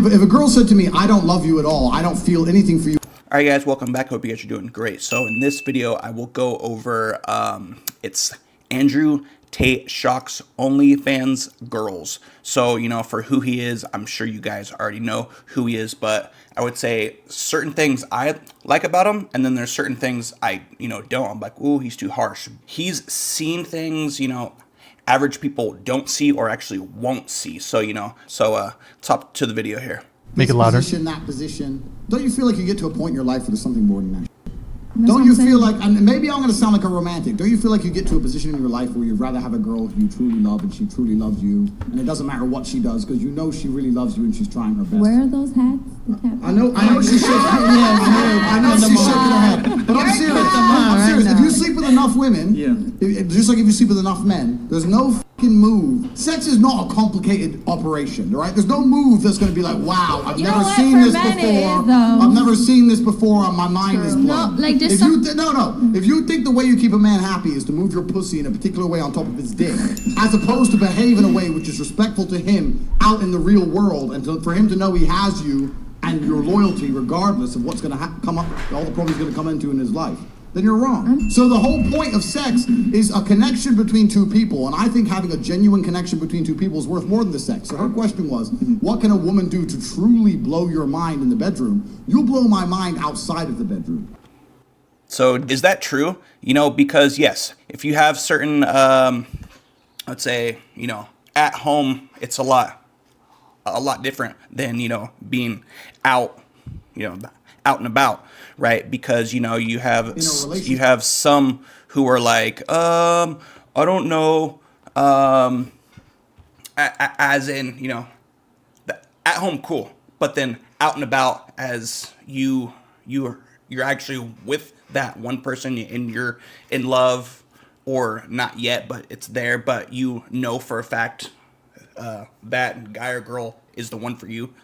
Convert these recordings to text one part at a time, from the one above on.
If a girl said to me, I don't love you at all, I don't feel anything for you. Alright guys, welcome back. Hope you guys are doing great. So in this video, I will go over, it's Andrew Tate shocks OnlyFans girls. So, you know, for who he is, I'm sure you guys already know who he is, but I would say certain things I like about him, and then there's certain things I, don't. I'm like, ooh, he's too harsh. He's seen things, average people don't see or actually won't see. So, top to the video here. Make it louder. That position. Don't you feel like you get to a point in your life where there's something more than that? Don't you feel like, and maybe I'm going to sound like a romantic, don't you feel like you get to a position in your life where you'd rather have a girl who you truly love and she truly loves you, and it doesn't matter what she does because you know she really loves you and she's trying her best? Where are those hats? I know she's shaking I know she's shaking her head. But I'm serious. I'm serious. If you sleep with enough women, just like if you sleep with enough men, there's no fucking move. Sex is not a complicated operation, right? There's no move that's going to be like, wow, I've never seen this before. I've never seen this before, and my mind is blown. No, like just if you think the way you keep a man happy is to move your pussy in a particular way on top of his dick, as opposed to behave in a way which is respectful to him out in the real world, and for him to know he has you and your loyalty regardless of what's going to come up, all the problems going to come into in his life, then you're wrong. So the whole point of sex is a connection between two people, and I think having a genuine connection between two people is worth more than the sex. So her question was, what can a woman do to truly blow your mind in the bedroom? You'll blow my mind outside of the bedroom. So is that true? Because yes, if you have certain, let's say, at home, it's a lot different than, being out, out and about, right? Because, you have some who are like, I don't know, as in, at home, cool. But then out and about, as you're actually with that one person and you're in love, or not yet, but it's there, but for a fact that guy or girl is the one for you,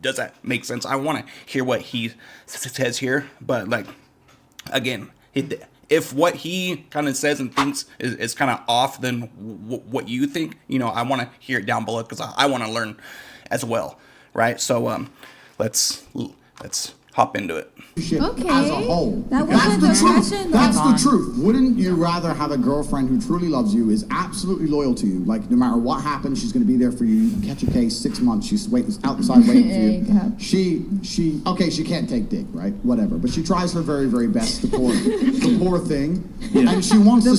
does that make sense? I want to hear what he says here, but like, again, if what he kind of says and thinks is kind of off than what you think, I want to hear it down below, because I want to learn as well, right? So let's hop into it. Okay. As a whole. That's the truth. That's the truth. Wouldn't you rather have a girlfriend who truly loves you, is absolutely loyal to you, like no matter what happens, she's going to be there for you. You catch a case, 6 months, she's outside waiting for you. She can't take dick, right? Whatever. But she tries her very, very best to pour the poor thing. Yeah. And she wants to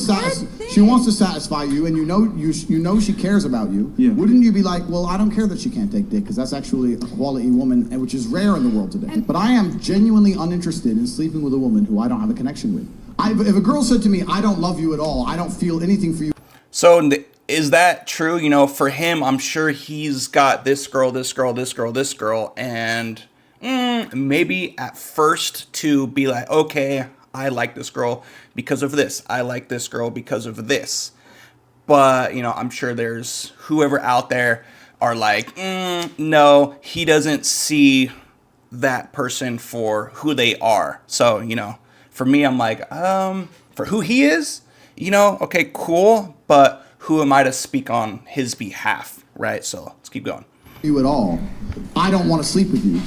satisfy you, and you know she cares about you. Yeah. Wouldn't you be like, well, I don't care that she can't take dick, because that's actually a quality woman, which is rare in the world today. But I am genuinely uninterested in sleeping with a woman who I don't have a connection with. If a girl said to me, I don't love you at all, I don't feel anything for you. So is that true? For him, I'm sure he's got this girl, and maybe at first to be like, okay, I like this girl because of this. I like this girl because of this. But, I'm sure there's whoever out there are like, no, he doesn't see that person for who they are. So, for me, I'm like, for who he is, okay, cool, but who am I to speak on his behalf, right? So let's keep going. You at all, I don't want to sleep with you,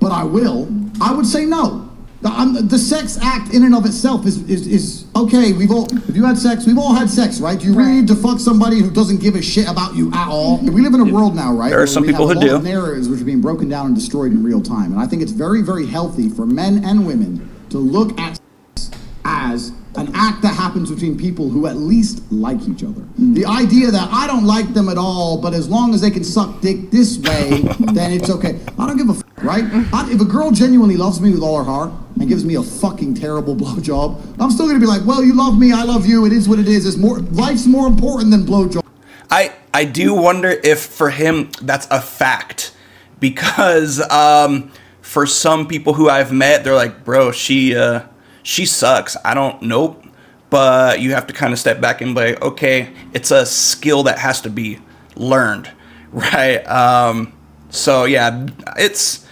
but I will. I would say no. The sex act in and of itself is okay. If you had sex, we've all had sex, right? Do you really need to fuck somebody who doesn't give a shit about you at all? We live in a world now, right? There are some people who do. Narratives which are being broken down and destroyed in real time, and I think it's very, very healthy for men and women to look at sex as an act that happens between people who at least like each other. The idea that I don't like them at all, but as long as they can suck dick this way, then it's okay. I don't give a fuck, right? If a girl genuinely loves me with all her heart and gives me a fucking terrible blowjob, I'm still gonna be like, well, you love me, I love you, it is what it is. Life's more important than blowjob. I do wonder if for him that's a fact, because for some people who I've met, they're like, bro, she sucks. I don't know, but you have to kind of step back and be like, okay, it's a skill that has to be learned, right? So yeah, it's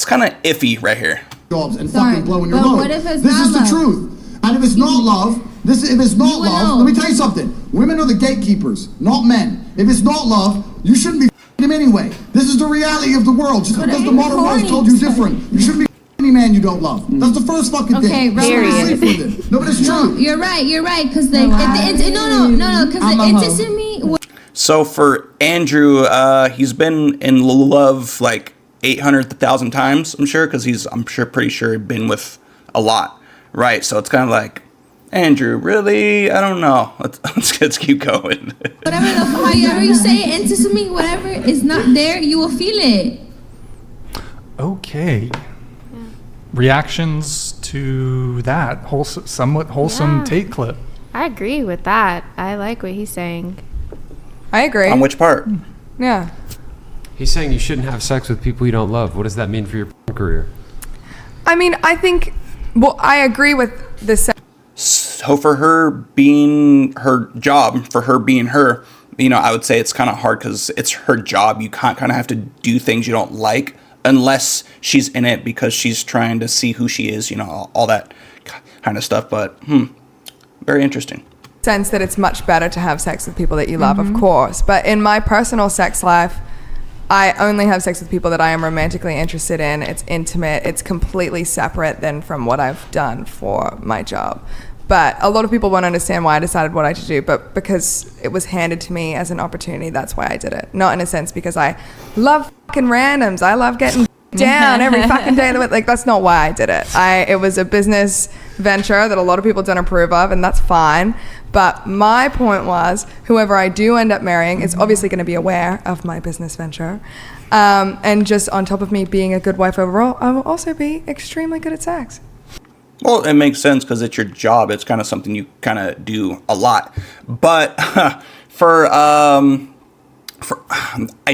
kind of iffy right here. Jobs and fucking blowing your load. What if it's this not is the love? Truth. And if it's not love, let me tell you something. Women are the gatekeepers, not men. If it's not love, you shouldn't be him anyway. This is the reality of the world. Just because the modern world told you different. You shouldn't be any man you don't love. That's the first fucking thing. Period. Sleep with it. No, but it's true. You're right, because like, because the intimacy. So for Andrew, he's been in love like 800,000 times, I'm sure, because pretty sure been with a lot, right? So it's kind of like, Andrew, really? I don't know. Let's keep going. Whatever, however you say it, intimacy, whatever is not there, you will feel it. Okay. Reactions to that somewhat wholesome Tate clip. I agree with that. I like what he's saying. I agree. On which part? Yeah. He's saying you shouldn't have sex with people you don't love. What does that mean for your career? I mean, I think, I agree with this. So for her being her job, for her being her, I would say it's kind of hard because it's her job. You kind of have to do things you don't like unless she's in it because she's trying to see who she is, all that kind of stuff. But, very interesting. Sense that it's much better to have sex with people that you love, of course. But in my personal sex life, I only have sex with people that I am romantically interested in. It's intimate. It's completely separate than from what I've done for my job. But a lot of people won't understand why I decided what I should do, but because it was handed to me as an opportunity, that's why I did it. Not in a sense because I love fucking randoms. I love getting down every fucking day of the week. Like, that's not why I did it. It was a business venture that a lot of people don't approve of, and that's fine. But my point was, whoever I do end up marrying is obviously going to be aware of my business venture. And just on top of me being a good wife overall, I will also be extremely good at sex. Well, it makes sense because it's your job. It's kind of something you kind of do a lot. But for I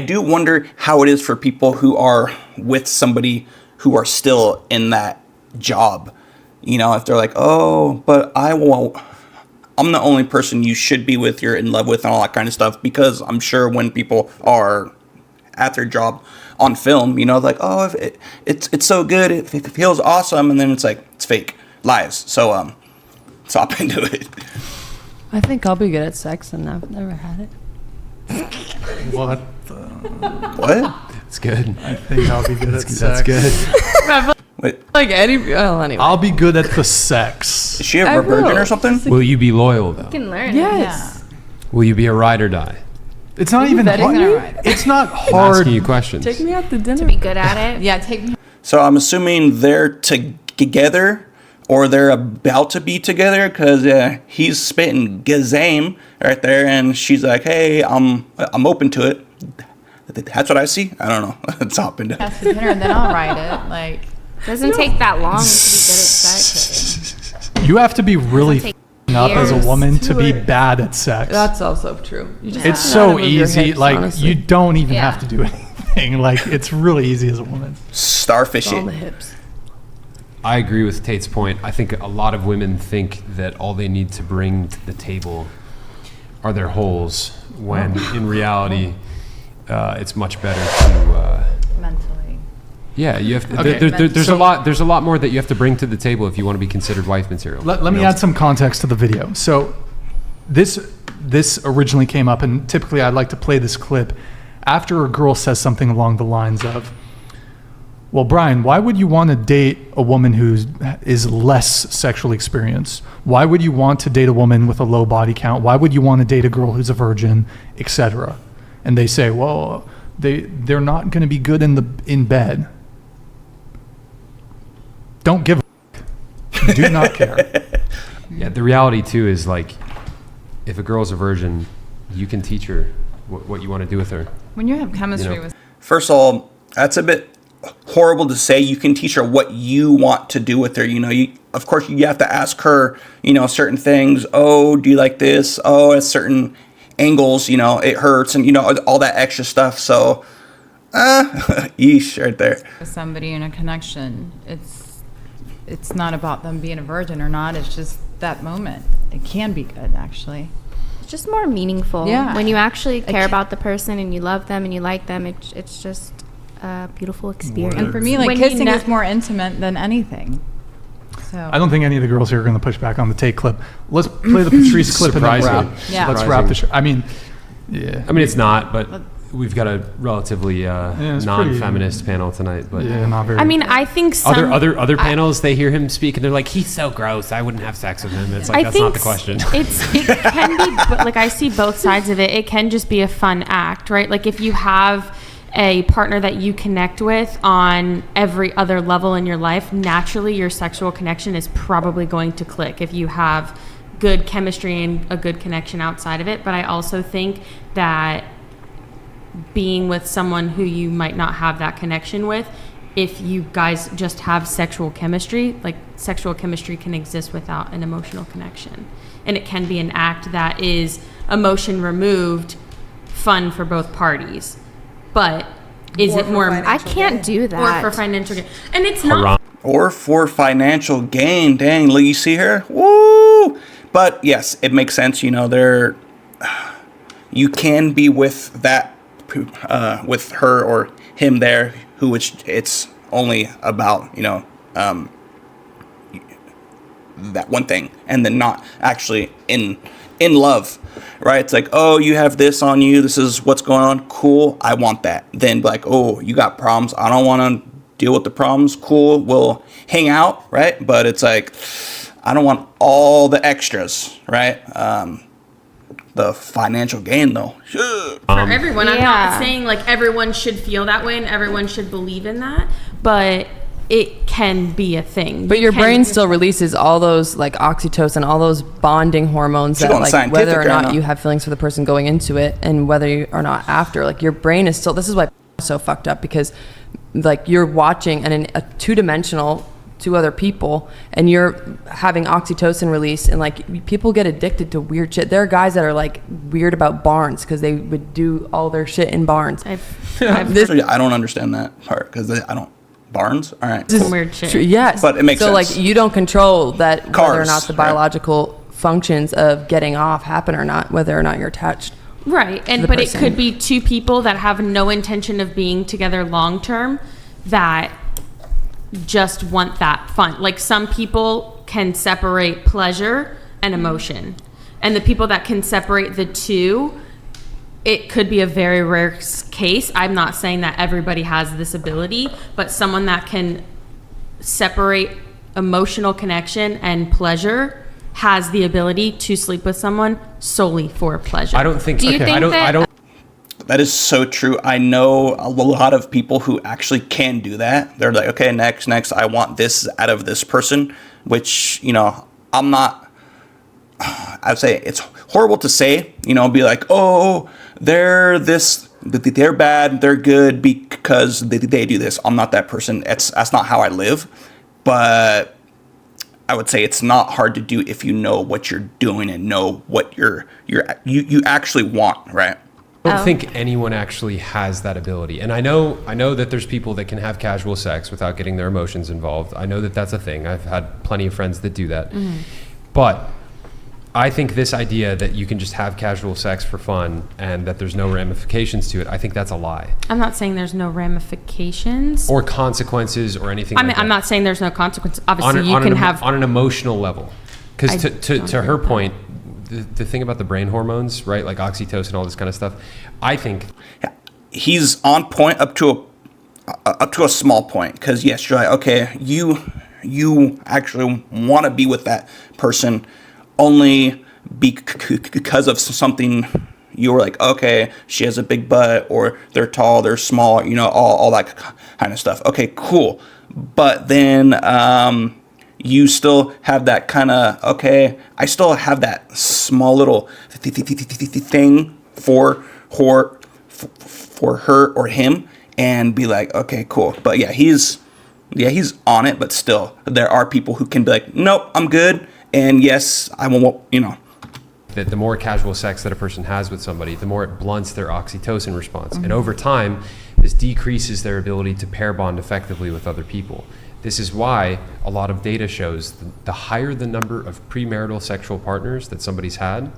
do wonder how it is for people who are with somebody who are still in that job. If they're like, oh, but I won't. I'm the only person you should be with, you're in love with, and all that kind of stuff. Because I'm sure when people are at their job on film, like, oh, it's so good, it feels awesome, and then it's like, it's fake, lies. So let's hop into it. I think I'll be good at sex, and I've never had it. What? What? It's good. I think I'll be good at sex. That's good. Wait, Like anyway. I'll be good at the sex. is she a virgin or something? Will you be loyal, though? You can learn. Yes. Will you be a ride or die? It's not even betting hard. on a ride? It's not I'm hard. asking you questions. Take me out to dinner. To be good at it. Yeah, take me. So I'm assuming they're together, or they're about to be together, because he's spitting gazame right there, and she's like, "Hey, I'm open to it." That's what I see. I don't know. Let's hop into it. After dinner, and then I'll write it. Like, Doesn't take that long to be good at sex. You have to be really Doesn't take up as a years. woman to be bad at sex. That's also true. You just It's have to know how so to move your easy. hips, Like, honestly. you don't even Yeah. have to do anything. Like, it's really easy as a woman. all the Starfishing. hips. I agree with Tate's point. I think a lot of women think that all they need to bring to the table are their holes, when in reality, it's much better to. mentally. Yeah, you have to, Okay. there's a lot. There's a lot more that you have to bring to the table if you want to be considered wife material. Let me You know? add some context to the video. So this originally came up, and typically I'd like to play this clip after a girl says something along the lines of, well, Brian, why would you want to date a woman who is less sexually experienced? Why would you want to date a woman with a low body count? Why would you want to date a girl who's a virgin, etc.? And they say, well, they're not going to be good in bed. Don't give a f- do not care. Yeah, the reality too is, like, if a girl's a virgin, you can teach her what you want to do with her. When you have chemistry You know. with First of all, that's a bit horrible to say. You can teach her what you want to do with her. Of course, you have to ask her, certain things. Oh, do you like this? Oh, at certain angles, it hurts, and all that extra stuff. So, yeesh, right there. somebody in a connection, it's not about them being a virgin or not. It's just that moment. It can be good, actually. It's just more meaningful. Yeah. When you actually care about the person and you love them and you like them, it's just a beautiful experience. And for me, like, When you kissing ne- is more intimate than anything. So I don't think any of the girls here are going to push back on the Tate clip. Let's play the Patrice clip and then Surprising. wrap. Yeah. Let's wrap the show. I mean, yeah. I mean, it's not, but we've got a relatively it's non-feminist panel tonight, but Yeah, not very. I mean, I think some other panels, they hear him speak and they're like, he's so gross, I wouldn't have sex with him. It's like, that's not the question. It can be, but like I see both sides of it. It can just be a fun act, right? Like if you have a partner that you connect with on every other level in your life, naturally your sexual connection is probably going to click if you have good chemistry and a good connection outside of it. But I also think that being with someone who you might not have that connection with, if you guys just have sexual chemistry, like sexual chemistry can exist without an emotional connection. And it can be an act that is emotion removed, fun for both parties. But is Or it for more, financial I can't gain. do that. Or for financial gain. And it's not. Or for financial gain. Dang, look, you see her? Woo! But yes, it makes sense. You know, you can be with that, with her or him there, who it's only about, you know, that one thing, and then not actually in love, right? It's like, oh, you have this on you, this is what's going on, cool, I want that. Then like, oh, you got problems, I don't want to deal with the problems, cool, we'll hang out, right? But it's like, I don't want all the extras, right? The financial gain though, For everyone, I'm not saying like everyone should feel that way and everyone should believe in that, but it can be a thing. But your brain still releases all those like oxytocin, all those bonding hormones that like whether or not you have feelings for the person going into it and whether you are not after, like your brain is still, this is why it's so fucked up, because like you're watching and in a two-dimensional two other people and you're having oxytocin release, and like people get addicted to weird shit. There are guys that are like weird about barns because they would do all their shit in barns. I don't understand that part because I don't. Barns? All right. Some weird shit. Yes. But it makes sense. So like you don't control that Cars, whether or not the biological functions of getting off happen or not, whether or not you're attached. Right. And but it could be two people that have no intention of being together long term that just want that fun. Like some people can separate pleasure and emotion. And the people that can separate the two, it could be a very rare case. I'm not saying that everybody has this ability, but someone that can separate emotional connection and pleasure has the ability to sleep with someone solely for pleasure. I don't think. Do you think I don't. That is so true. I know a lot of people who actually can do that. They're like, okay, next, I want this out of this person, which, you know, I'm not, I'd say it's horrible to say, you know, be like, oh, they're bad, they're good because they do this. I'm not that person. That's not how I live. But I would say it's not hard to do if you know what you're doing and know what you actually want, right? I don't think anyone actually has that ability. And I know that there's people that can have casual sex without getting their emotions involved. I know that that's a thing. I've had plenty of friends that do that. Mm-hmm. But I think this idea that you can just have casual sex for fun and that there's no ramifications to it, I think that's a lie. I'm not saying there's no ramifications. Or consequences or anything like that. I'm not saying there's no consequences. Obviously, you can have... On an emotional level. Because to her point, the thing about the brain hormones, right, like oxytocin, all this kind of stuff, I think he's on point up to a small point. Because yes, you're like, okay, you actually want to be with that person only because of something. You were like, okay, she has a big butt, or they're tall, they're small, you know, all that kind of stuff. Okay, cool. But then you still have that kind of, okay, I still have that small little thing for her or him, and be like, okay, cool. But yeah, he's on it, but still, there are people who can be like, nope, I'm good, and yes, I won't, you know. That the more casual sex that a person has with somebody, the more it blunts their oxytocin response. Mm-hmm. And over time, this decreases their ability to pair bond effectively with other people. This is why a lot of data shows the higher the number of premarital sexual partners that somebody's had,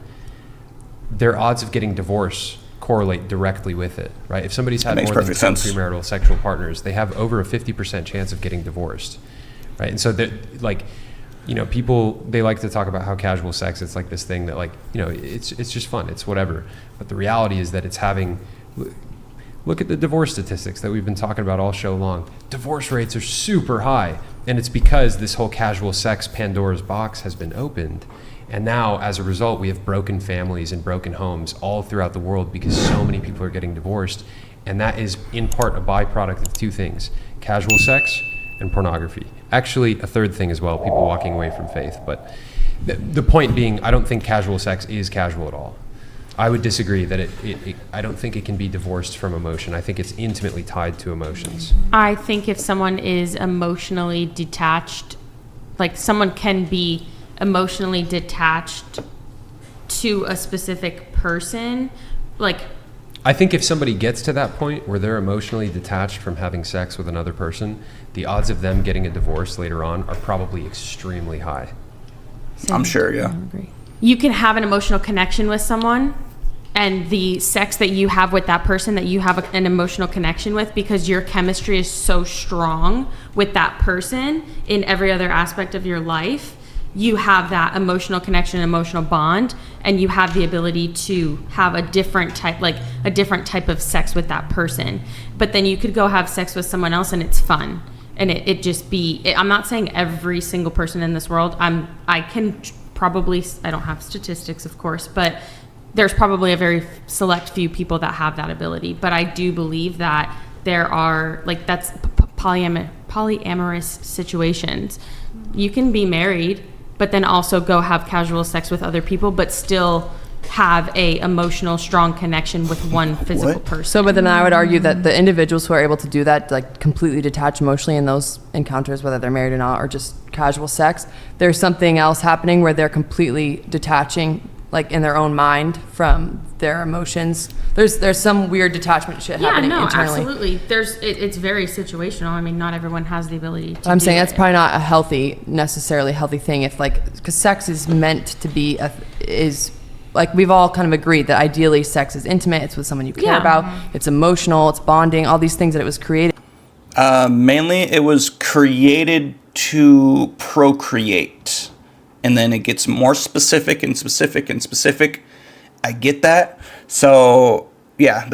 their odds of getting divorced correlate directly with it, right? If somebody's had more than 10 premarital sexual partners, they have over a 50% chance of getting divorced, right? And so that, like, you know, people, they like to talk about how casual sex, it's like this thing that, like, you know, it's just fun, it's whatever. But the reality is that it's having Look at the divorce statistics that we've been talking about all show long. Divorce rates are super high, and it's because this whole casual sex Pandora's box has been opened. And now, as a result, we have broken families and broken homes all throughout the world because so many people are getting divorced. And that is, in part, a byproduct of two things: casual sex and pornography. Actually, a third thing as well, people walking away from faith. But the point being, I don't think casual sex is casual at all. I would disagree that I don't think it can be divorced from emotion. I think it's intimately tied to emotions. I think if someone is emotionally detached, like someone can be emotionally detached to a specific person, like... I think if somebody gets to that point where they're emotionally detached from having sex with another person, the odds of them getting a divorce later on are probably extremely high. I'm sure, yeah. You can have an emotional connection with someone, and the sex that you have with that person that you have an emotional connection with, because your chemistry is so strong with that person in every other aspect of your life, you have that emotional connection, emotional bond, and you have the ability to have a different type of sex with that person. But then you could go have sex with someone else and it's fun. And I'm not saying every single person in this world. I don't have statistics, of course, but there's probably a very select few people that have that ability. But I do believe that there are, like, that's polyamorous situations. You can be married, but then also go have casual sex with other people, but still have a emotional, strong connection with one physical person. So, but then I would argue that the individuals who are able to do that, like completely detach emotionally in those encounters, whether they're married or not, or just casual sex, there's something else happening where they're completely detaching, like in their own mind, from their emotions. There's some weird detachment shit happening internally. Absolutely. It's very situational. I mean, not everyone has the ability to. I'm saying that's probably not necessarily healthy thing. If because sex is meant to be like, we've all kind of agreed that ideally sex is intimate. It's with someone you care about. It's emotional. It's bonding. All these things that it was created. Mainly, it was created to procreate. And then it gets more specific and specific and specific. I get that. So, yeah,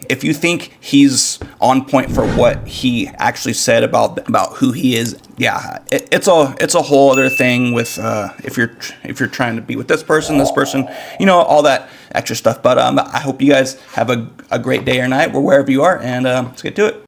if you think he's on point for what he actually said about who he is, yeah, it's a whole other thing with if you're trying to be with this person, all that extra stuff. But I hope you guys have a great day or night, or wherever you are, and let's get to it.